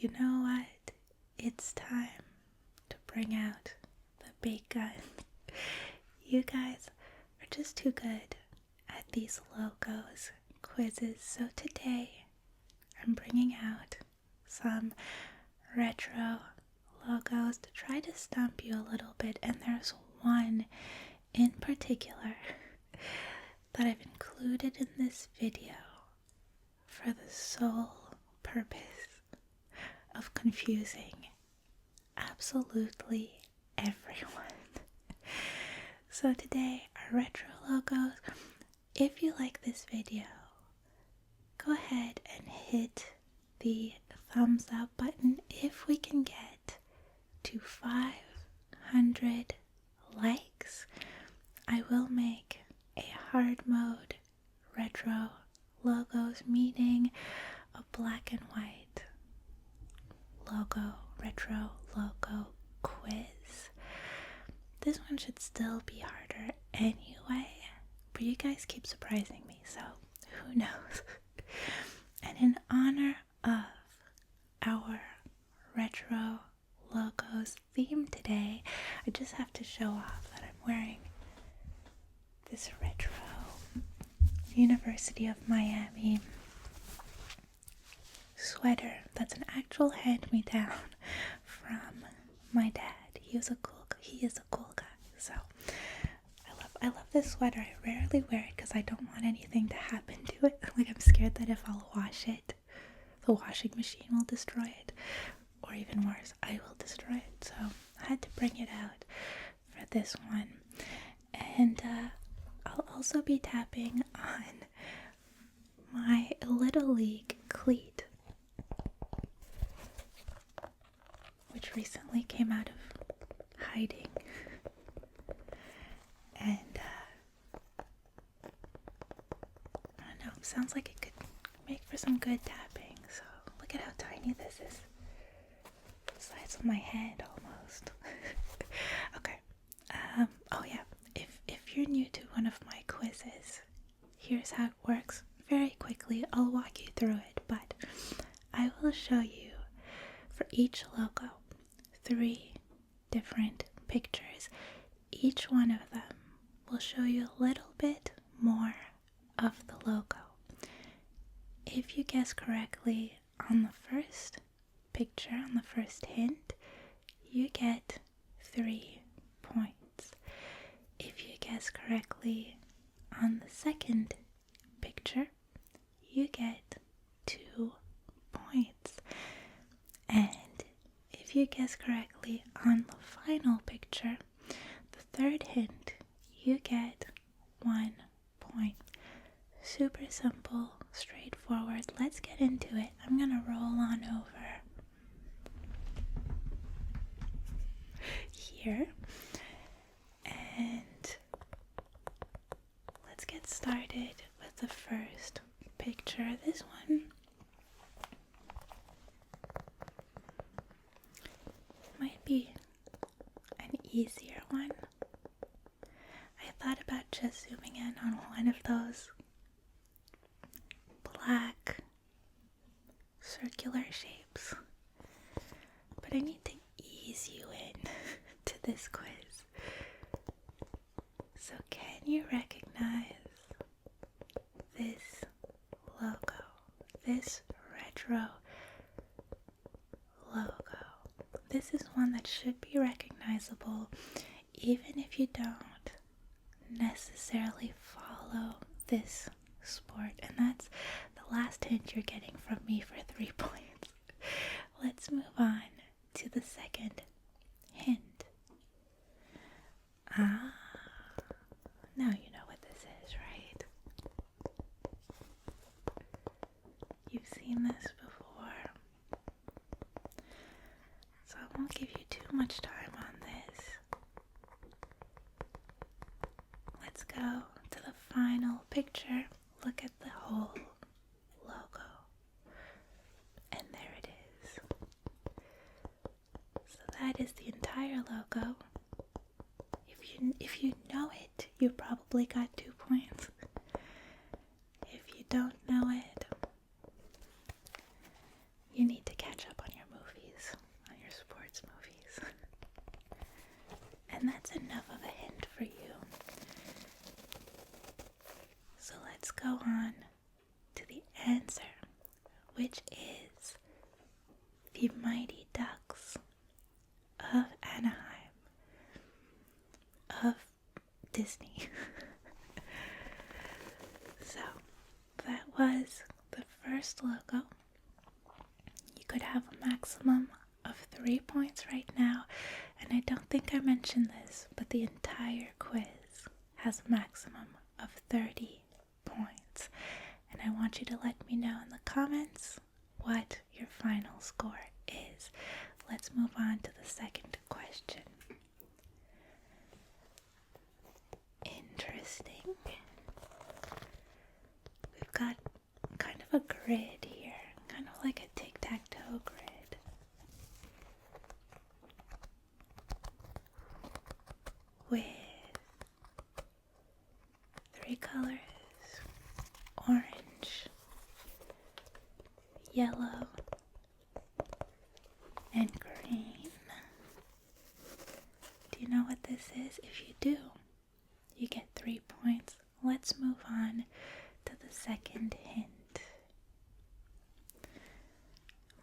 you know what? It's time to bring out the big gun. You guys are just too good at these logos quizzes. So today I'm bringing out some retro logos to try to stump you a little bit. And there's one in particular that I've included in this video for the sole purpose of confusing absolutely everyone. So today, our retro logos. If you like this video, go ahead and hit the thumbs up button. If we can get to 500 likes, I will make a hard mode retro logos, meaning a black and white retro logo quiz. This one should still be harder anyway, but you guys keep surprising me, so who knows? And in honor of our retro logos theme today, I just have to show off that I'm wearing this retro University of Miami sweater that's an actual hand-me-down from my dad. He is a cool guy. So I love this sweater. I rarely wear it because I don't want anything to happen to it. Like, I'm scared that if I'll wash it, the washing machine will destroy it, or even worse, I will destroy it. So I had to bring it out for this one. And I'll also be tapping on my Little League cleat, which recently came out of hiding. And I don't know, sounds like it could make for some good tapping. So look at how tiny this is. The size of my head almost. Okay. Oh yeah, if you're new to one of my quizzes, here's how it works. Very quickly, I'll walk you through it, but I will show you for each logo 3 different pictures. Each one of them will show you a little bit more of the logo. If you guess correctly on the first picture, on the first hint, you get 3 points. If you guess correctly on the second picture, you get 2 points. And if you guess correctly on the final picture, the third hint, you get 1 point. Super simple, straightforward. Let's get into it. I'm gonna roll on over here and let's get started with the first picture. This one might be an easier one. I thought about just zooming in on one of those black circular shapes, but I need to ease you in to this quiz. So can you recognize this logo, this retro logo? This is one that should be recognizable even if you don't necessarily follow this sport. And that's the last hint you're getting from me for 3 points. Let's move on to the second hint. Now you know what this is, right? You've seen this before. So I won't give you too much time on this. Let's go to the final picture. Look at the whole logo. And there it is. So that is the entire logo. If you know it, you probably got 2 points. If you don't know it, you need to catch up on your go on to the answer, which is the Mighty Ducks of Anaheim of Disney. So that was the first logo. You could have a maximum of 3 points right now, and I don't think I mentioned this, but the entire quiz has a maximum of 30 points, and I want you to let me know in the comments what your final score is. Let's move on to the second question. Interesting. We've got kind of a grid here, kind of like a tic-tac-toe grid. With 3 colors: orange, yellow, and green. Do you know what this is? If you do, you get 3 points. Let's move on to the second hint.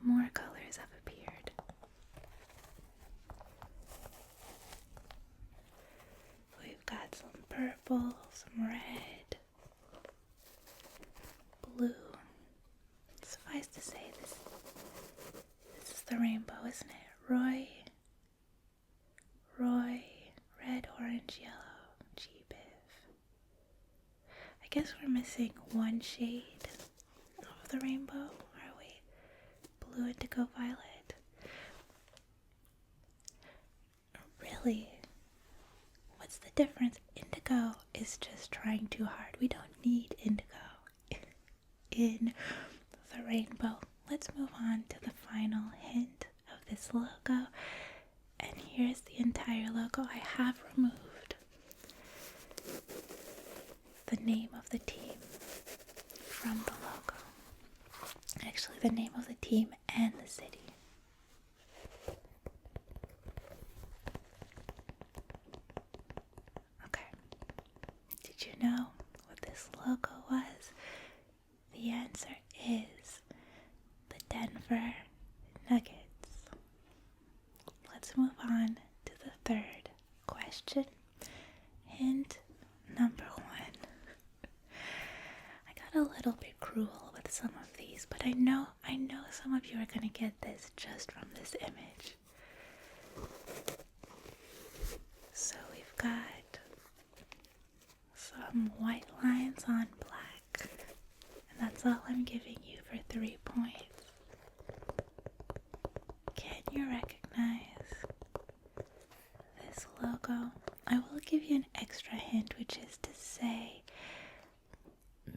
More colors have appeared. We've got some purple, some red, blue. Suffice to say, this is the rainbow, isn't it? Roy, red, orange, yellow, G-Biv. I guess we're missing one shade of the rainbow, are we? Blue, indigo, violet. Really? What's the difference? Indigo is just trying too hard. We don't need indigo in the rainbow. Let's move on to the final hint of this logo. And here's the entire logo. I have removed the name of the team from the logo. Actually, the name of the team and the city. Okay. Did you know what this logo was? The answer is the Denver Nuggets. Let's move on to the third question. Hint number 1. I got a little bit cruel with some of these, but I know some of you are going to get this just from this image. So we've got some white lines on black, and that's all I'm giving you for 3 points. Can you recognize this logo? I will give you an extra hint, which is to say,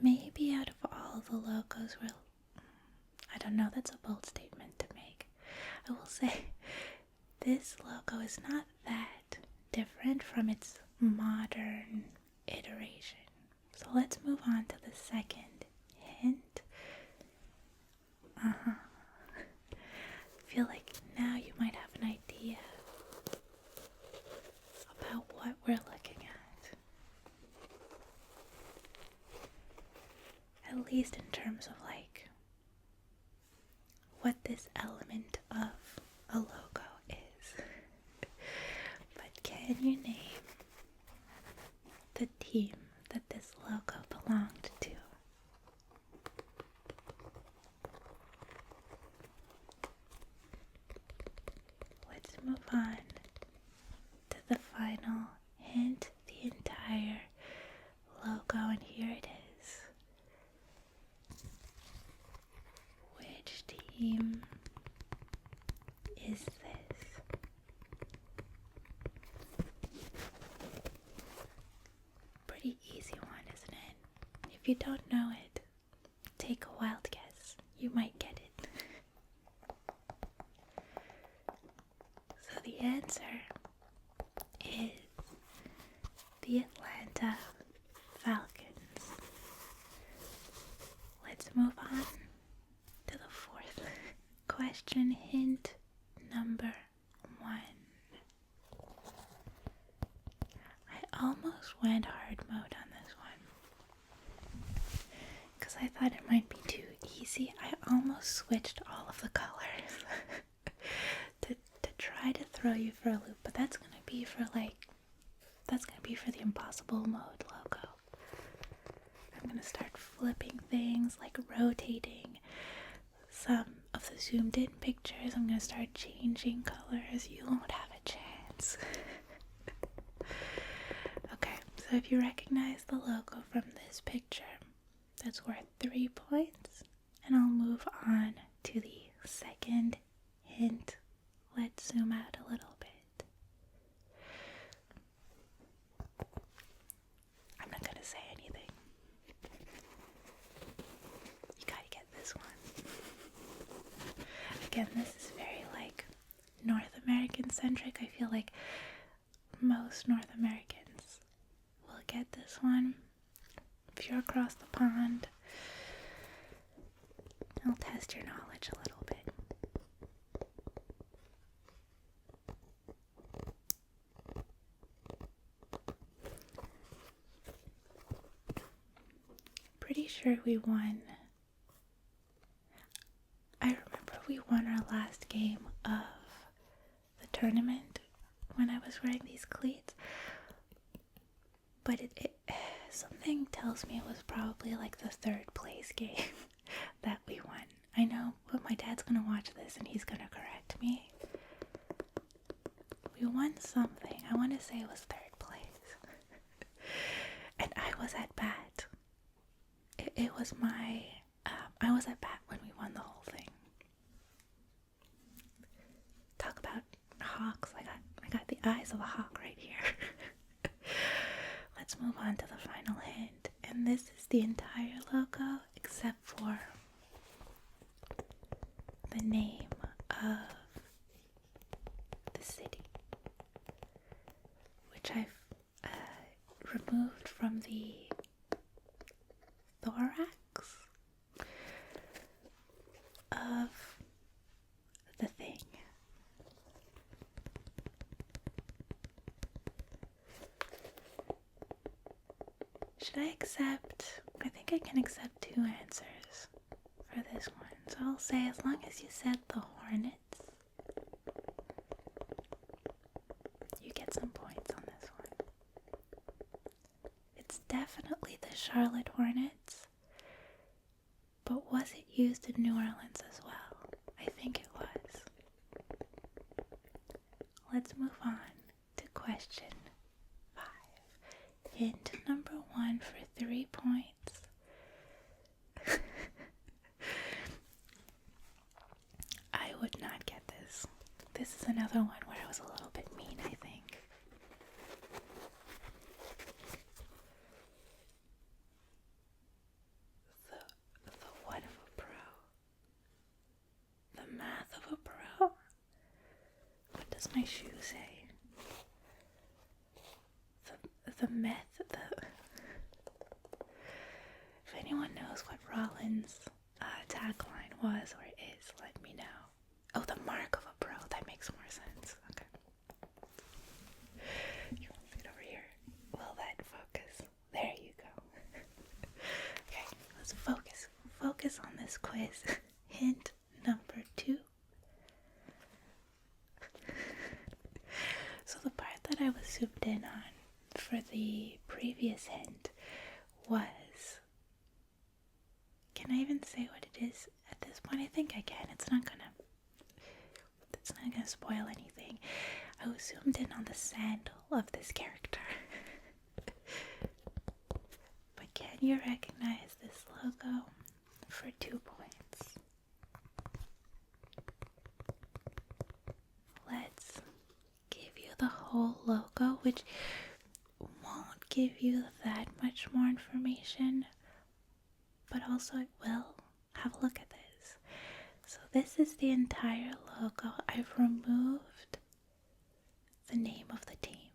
maybe out of all the logos, I don't know, that's a bold statement to make. I will say, this logo is not that different from its modern iteration. So let's move on to the second hint. I feel like now you might have an idea about what we're looking at least in terms of like what this element of a logo is. But can you name the team that this logo belonged to? Let's move on to the final hint, the entire logo, and here it is. Which team is this? Pretty easy one, isn't it? If you don't know it, take a wild guess. You might get it. So the answer is the Atlanta Falcons. Let's move on to the fourth question. Hint number 1. I almost went hard mode on this one. because I thought it might be too easy, I almost switched all of the colors to try to throw you for a loop, but that's gonna be for the impossible mode logo. I'm gonna start flipping things, like rotating some of the zoomed in pictures. I'm gonna start changing colors. You won't have a chance. Okay, so if you recognize the logo from this picture, that's worth 3 points. And I'll move on to the second hint. Let's zoom out a little bit. I'm not gonna say anything. You gotta get this one. Again, this is very like North American centric. I feel like most North Americans will get this one. If you're across the pond, I'll test your knowledge a little bit. Pretty sure we won. I remember we won our last game of the tournament when I was wearing these cleats, but something tells me it was probably like the third place game that we won. I know, but my dad's gonna watch this and he's gonna correct me. We won something. I want to say it was third place. And I was at bat. It was my, I was at bat when we won the whole thing. Talk about hawks. I got the eyes of a hawk right here. Let's move on to the final hint. And this is the entire logo except for the name of the city, which I've removed from the thorax of the thing. Should I accept? I think I can accept 2 answers for this one. So I'll say, as long as you said the Hornets, you get some points on this one. It's definitely the Charlotte Hornets, but was it used in New Orleans as well? I think it was. Let's move on to question 5. Hint number 1 for 3 points. I would not get this. This is another one where I was a little bit mean, I think. The what of a pro? The math of a pro? What does my shoe say? The meth, if anyone knows what Rollins' tagline was or is, let me know. Oh, the mark of a pro, that makes more sense. Okay. You want to sit over here? Will that focus? There you go. Okay, let's focus. Focus on this quiz. Hint number 2. So the part that I was zoomed in on for the previous hint was, can I even say what it is at this point? I think I can. It's not gonna spoil anything. I was zoomed in on the sandal of this character. But can you recognize this logo for 2 points? Let's give you the whole logo, which won't give you that much more information, but also it will. Have a look at this. So this is the entire logo. I've removed the name of the team.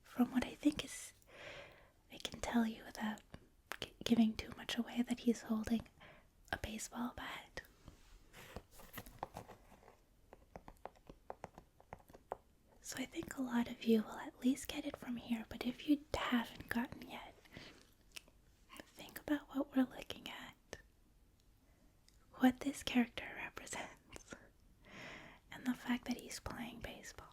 From what I think is, I can tell you without giving too much away, that he's holding a baseball bat. So I think a lot of you will at least get it from here, but if you haven't gotten yet, about what we're looking at, what this character represents, and the fact that he's playing baseball.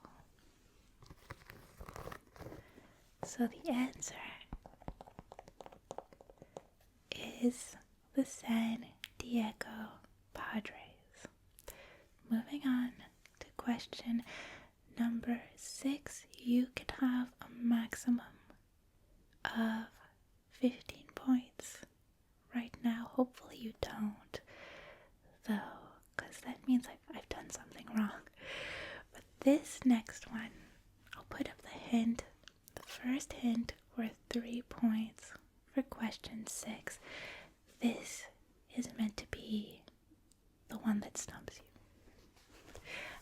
So the answer is the San Diego Padres. Moving on to question number 6. You can have a maximum of 15 points right now. Hopefully you don't, though, because that means I've done something wrong. But this next one, I'll put up the hint. The first hint worth 3 points for question 6. This is meant to be the one that stumps you.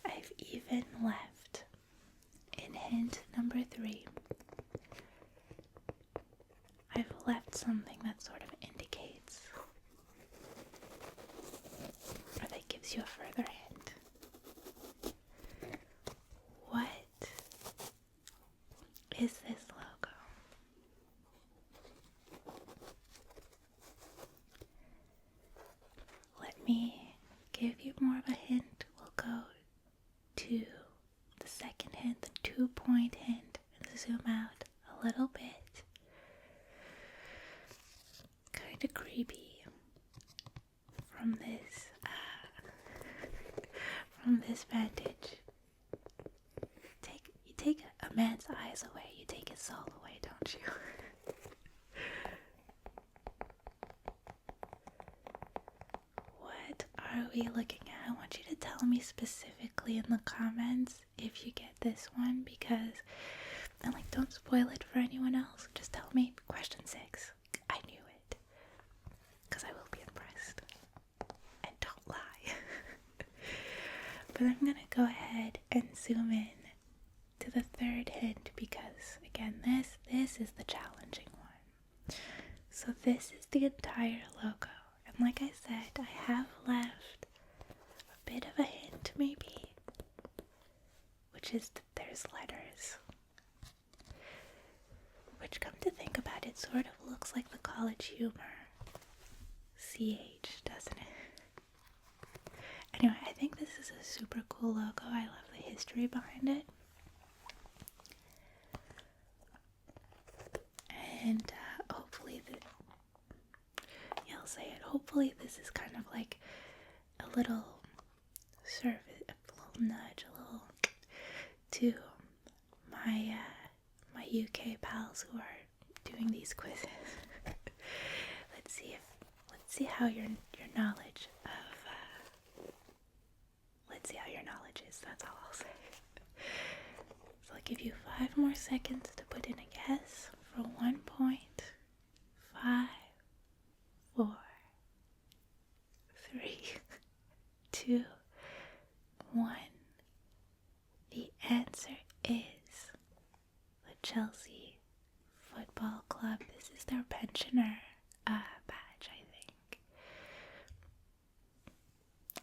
I've even left in hint number 3. I've left something that sort of indicates, or that gives you a further hint. What is this logo? Let me give you more of a hint. We'll go to the second hint, the 2-point hint, and zoom out a little bit. Kind of creepy from this vantage. You take a man's eyes away, you take his soul away, don't you? What are we looking at? I want you to tell me specifically in the comments if you get this one, because, and don't spoil it for anyone else. Just tell me question 6. I knew it, because I will be impressed. And don't lie. But I'm gonna go ahead and zoom in to the third hint, because again, this is the challenging one. So this is the entire logo, and like I said, I have left a bit of a hint maybe, which is that there's letters, which, come to think about it, sort of looks like the College Humor CH, doesn't it? Anyway, I think this is a super cool logo. I love the history behind it. And hopefully, I'll say it, hopefully this is kind of like a little service, a little nudge, a little to my UK pals who are doing these quizzes. Let's see how your knowledge of let's see how your knowledge is. That's all I'll say. So I'll give you 5 more seconds to put in a guess for 1 point. 5, 4, 3, 2, 1. The answer is the Chelsea Football Club. This is their pensioner badge, I think.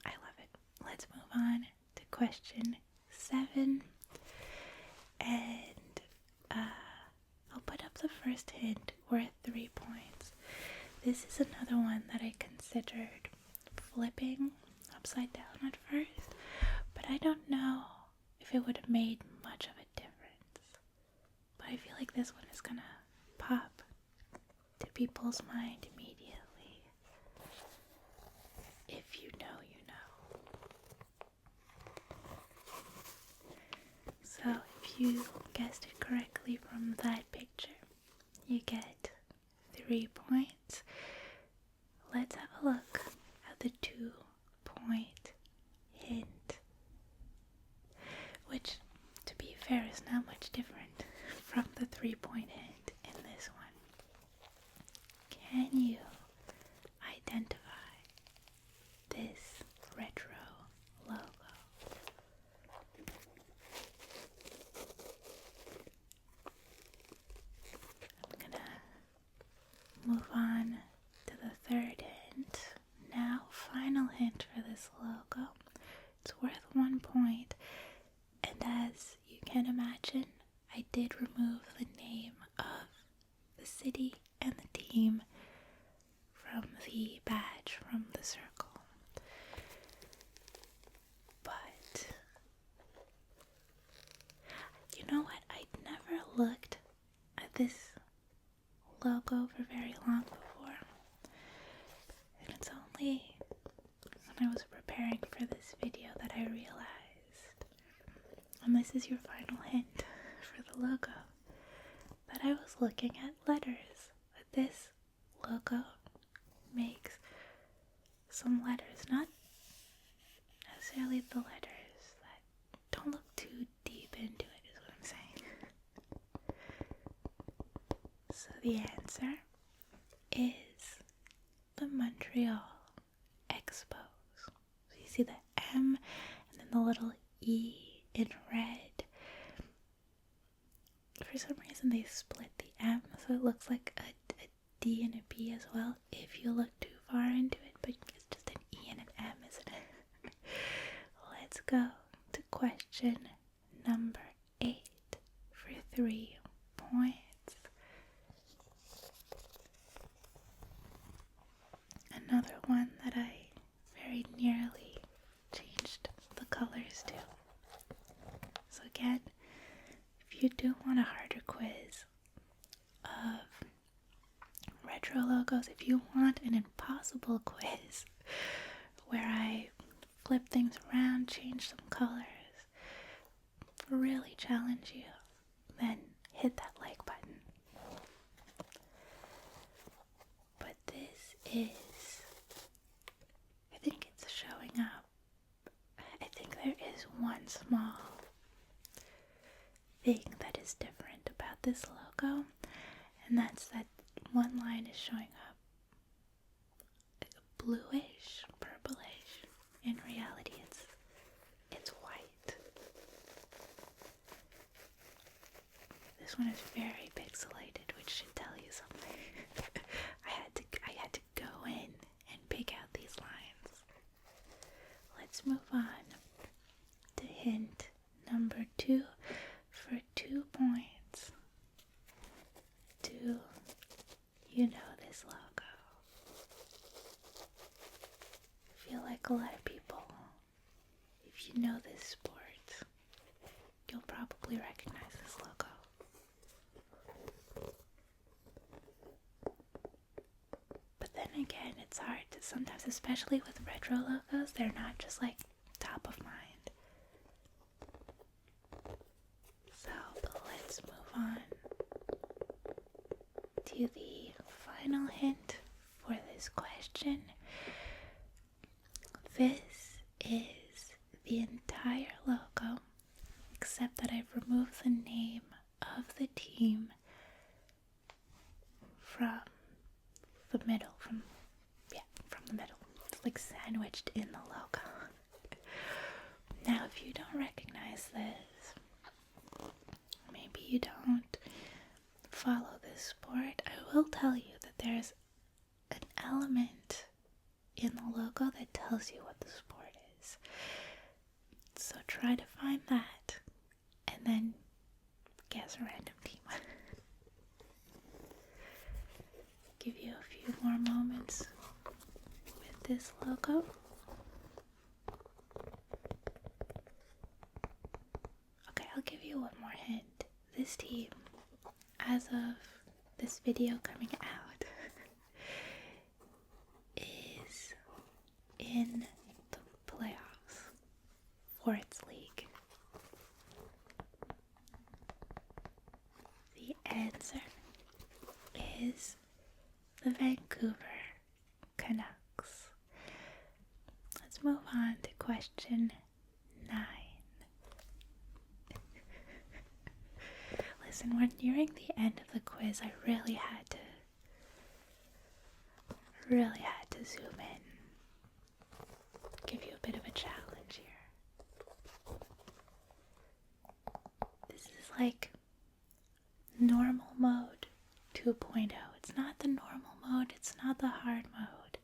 I love it. Let's move on to question 7. And I'll put up the first hint worth 3 points. This is another one that I considered flipping upside down at first, but I don't know if it would have made much of a difference. But I feel like this one is gonna pop to people's mind immediately. If you know, you know. So if you guessed it correctly from that picture, you get 3 points. Let's have a look at the 2-point hint, which, to be fair, is not much different from the 3-point hint in this one. Can you identify this retro logo? I'm gonna move on to the third hint. Now, final hint for this logo. It's worth 1 point, and as you can imagine, I did remove the name of the city and the team logo for very long before. And it's only when I was preparing for this video that I realized, and this is your final hint for the logo, that I was looking at letters. But this logo makes some letters, not necessarily the letters that don't look too deep into it, is what I'm saying. So the answer is the Montreal Expos. So you see the M and then the little E in red. For some reason they split the M so it looks like a D and a B as well if you look too far into it, but it's just an E and an M, isn't it? Let's go to question number 8 for 3 points. Another one that I very nearly changed the colors to. So again, if you do want a harder quiz of retro logos, if you want an impossible quiz where I flip things around, change some colors, really challenge you, then hit that like button. But this is, I think it's showing up. I think there is one small thing that is different about this logo, and that's that one line is showing up like a bluish, purplish. In reality, it's white. This one is very pixelated, which should tell you something. I had to go in and pick out these lines. Let's move on to hint number 2 for 2 points. Do you know this logo? I feel like a lot of people, if you know this sport, you'll probably recognize this logo. But then again, it's hard to sometimes, especially with retro logos, they're not just like top of mind. So let's move on to the final hint for this question. This is the entire logo, except that I've removed the name of the team from the middle, from the middle. It's like sandwiched in the logo. Now, if you don't recognize this, maybe you don't follow this sport, I will tell you that there's an element in the logo that tells you what the sport is. So try to find that and then guess a random team. Give you a few more moments with this logo. Okay, I'll give you one more hint. This team, as of this video coming out, is in the playoffs for its league. The answer is the Vancouver Canucks. Let's move on to question 9. Listen, we're nearing the end of the quiz. I really had to zoom in. Give you a bit of a challenge here. This is like normal mode 2.0. It's not the normal mode, it's not the hard mode,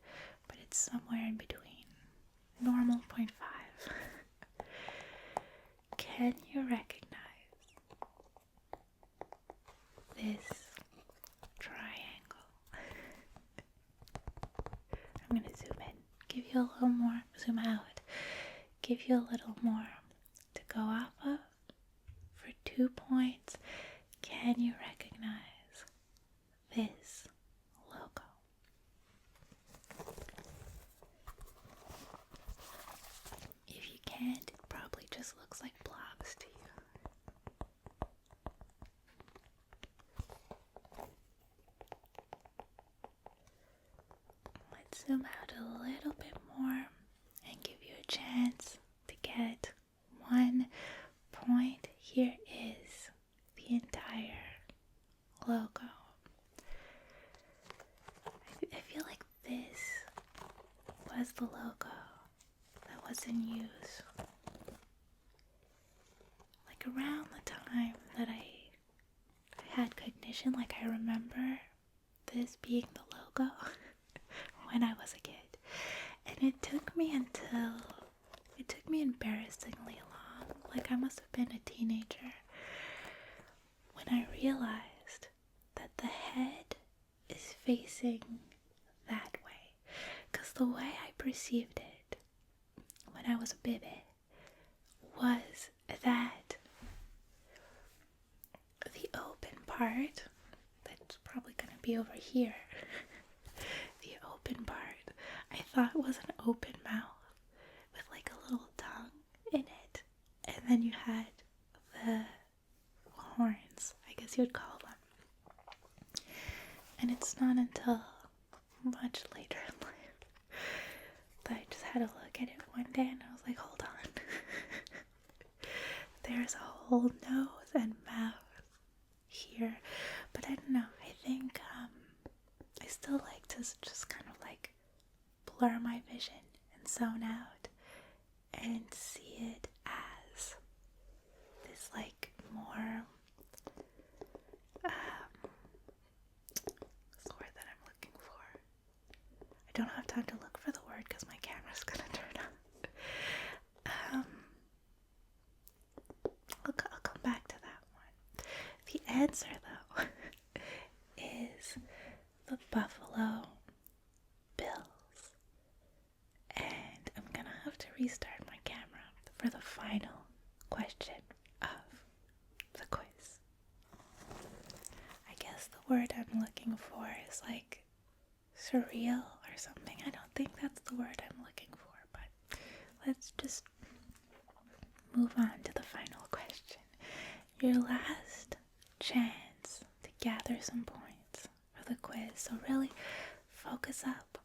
but it's somewhere in between. Normal 0.5. Can you recognize this triangle? I'm going to zoom in, give you a little more, zoom out, give you a little more to go off of. For 2 points, can you recognize this logo? If you can't, it probably just looks like blobs to you. Let's zoom out a little bit more and give you a chance to get 1 point. Here is the entire logo. I feel like this was the logo that was in use. Like around the time that I had cognition, like I remember this being the logo when I was a kid. And it took me embarrassingly long, like I must have been a teenager, when I realized that the head is facing that way. Because the way I perceived it when I was a baby was that the open part, that's probably going to be over here, the open part, I thought was an open mouth with like a little tongue in it, and then you had the horns, I guess you would call them. And it's not until much later in life that I just had to look at it one day and I was like, hold on. There's a whole nose and mouth here. But I don't know, I think I still like to just kind of like blur my vision and zone out and see it as this like more what's the word that I'm looking for? I don't have time to look for the word because my camera's gonna turn on. I'll come back to that one. The answer though is the Buffalo Bills. And I'm gonna have to restart my camera for the final question of the quiz. I guess the word I'm looking for is like surreal or something. I don't think that's the word I'm looking for, but let's just move on to the final question. Your last chance to gather some points for the quiz. So really focus up.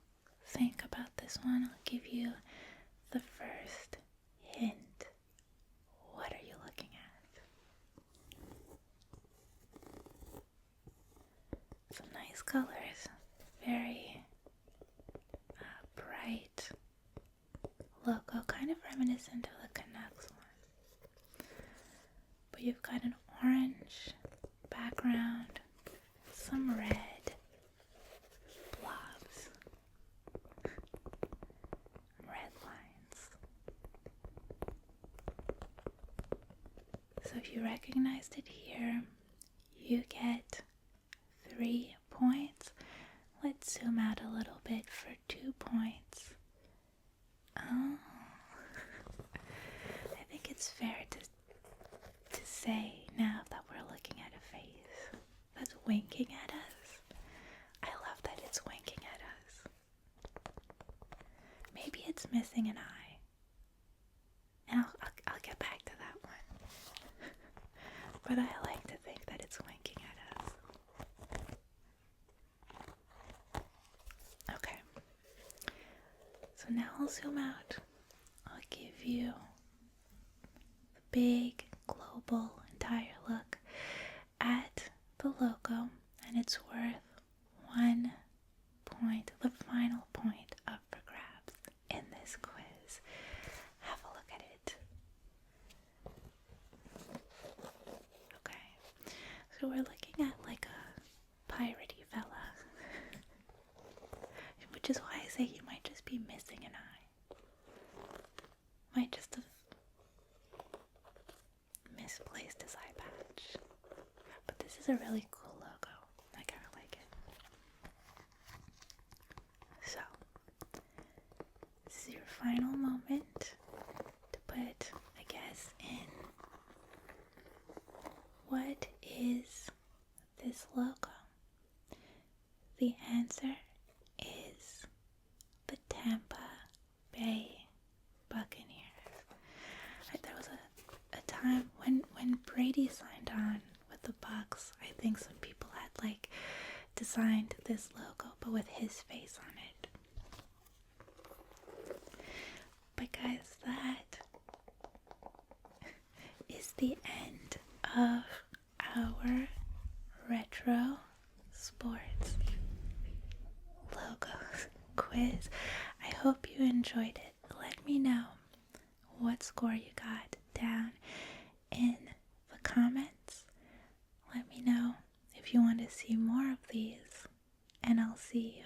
Think about this one. I'll give you the first hint. What are you looking at? Some nice colors. Very bright logo. Kind of reminiscent of the Canucks one. But you've got an orange background. Some red blobs. Red lines. So if you recognized it here, you get 3 points. Let's zoom out a little bit for 2 points. Oh, I think it's fair to say now that we're looking at a face that's winking at us. I love that it's winking at us. Maybe it's missing an eye. And I'll get back to that one. But I like to think that it's winking at us. Okay. So now I'll zoom out. I'll give you the big global entire look at the logo, and it's worth 1 point, the final point up for grabs in this quiz. Have a look at it. Okay, so we're looking at like a piratey fella, which is why I say he might just be missing an eye. Might just have misplaced his eye patch. But this is a really cool logo. I kind of like it. So, this is your final moment to put a guess in. What is this logo? time when Brady signed on with the Bucks, I think some people had like designed this logo but with his face on it. But guys, that is the end of our retro sports logos quiz. I hope you enjoyed it. Let me know what score you got down in the comments. Let me know if you want to see more of these, and I'll see you